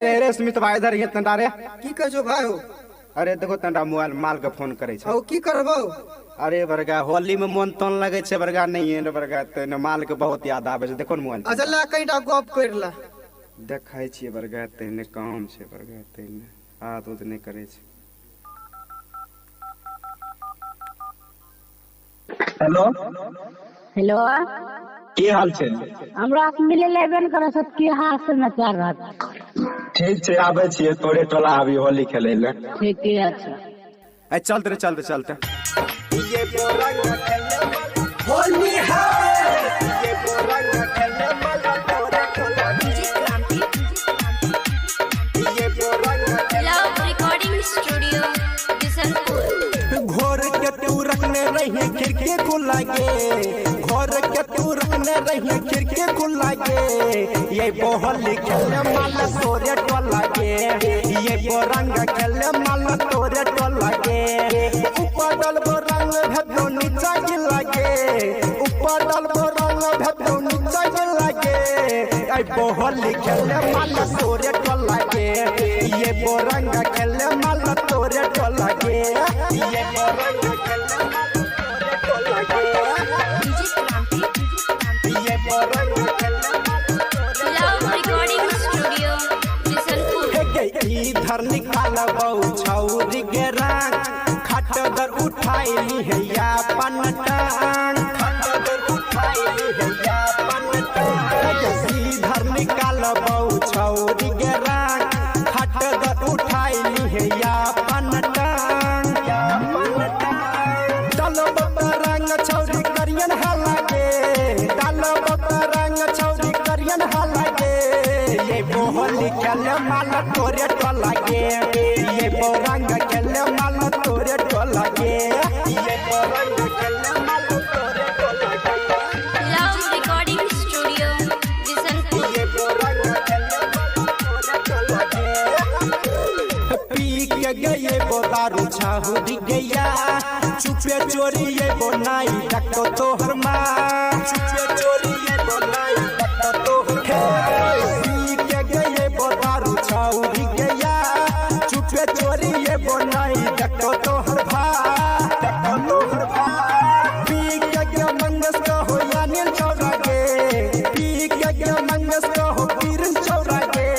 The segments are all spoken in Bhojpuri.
रे स्मित भाई इधर ये तंडा रे की कर जो भाई हो? अरे देखो तंडा मोबाइल माल के फोन करे छै। औ की करबो? अरे बरगा होली में मन तन लगे छै बरगा नहीं है बरगा त माल के बहुत याद आवे छै। देखो न मोबाइल अच्छा ला कईटा गप करला देखाई छियै बरगा तने काम छै बरगा तने आ तो नहीं करे छै। हेलो हेलो की हाल छै? हमरा से मिले लेबे न करे सब की हाल समाचार रहत। ठीक छै आबे छियै तोरे टोला अभी होली खेले ले। ठीक है अच्छा ए चलते रे चलते ये होली है ये लव रिकॉर्डिंग स्टूडियो बिशनपुर। घोर के तू रखने रही खिड़की खुला गे घोर के तू रखने रही खिड़की खुला गे ये बोहल खेले माला तोरे टोला गे ये बोरंग खेले माला तोरे टोला गे ऊपर डल बोरंग भेदो नीचा गिला गे ऊपर डल बोरंग भेदो नीचा गिला गे ये बोहल खेले माला तोरे टोला गे ये बोरंग खेले माला तोरे टोला गे ये बोरंग खेले माला तोरे टोला गे ये बोरंग खेले लव रिकॉर्डिंग स्टूडियो बिशनपुर। इधर निकाल बहु छौरी के रंग खटगर उठाई है या पनटांग खटगर उठाई है या पनटांग इधर निकाल बहु छौरी के रंग खटगर उठाई है या पनटांग डालो बब्बा रंग छौरी करियन हालागे डालो बब्बा रंग छौरी करियन हालागे ये बोहली खेले माला तोरे टोला गे ये बोरंग खेले माला तोरे टोला गे ये बोरंग खेले माला तोरे टोला गे लव रिकॉर्डिंग स्टूडियो बिशनपुर। ये बोरंग खेले माला तोरे टोला गे पी के गए बो दारू छाहुरी गया चुपे चोरी ये बो नाई डको तोहर मां चुपे चोरी ये बो नाई डको तोहर मां पी के गए बो दारू छाहुरी गया चुपे चोरी ये बो नाई डको तोहर भाई डको तोहर भाई पी के गया मंगस का हो या नील चौरा गे पी के गया मंगस का हो पीरन चौरा गे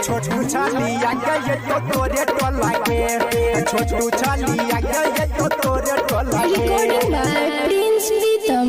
छोटू छालिया गए तो तोरे टोला गे छोटू छालिया गए तो तोरे टोला गे रिकॉर्डिंग बाय प्रिंस प्रीतम।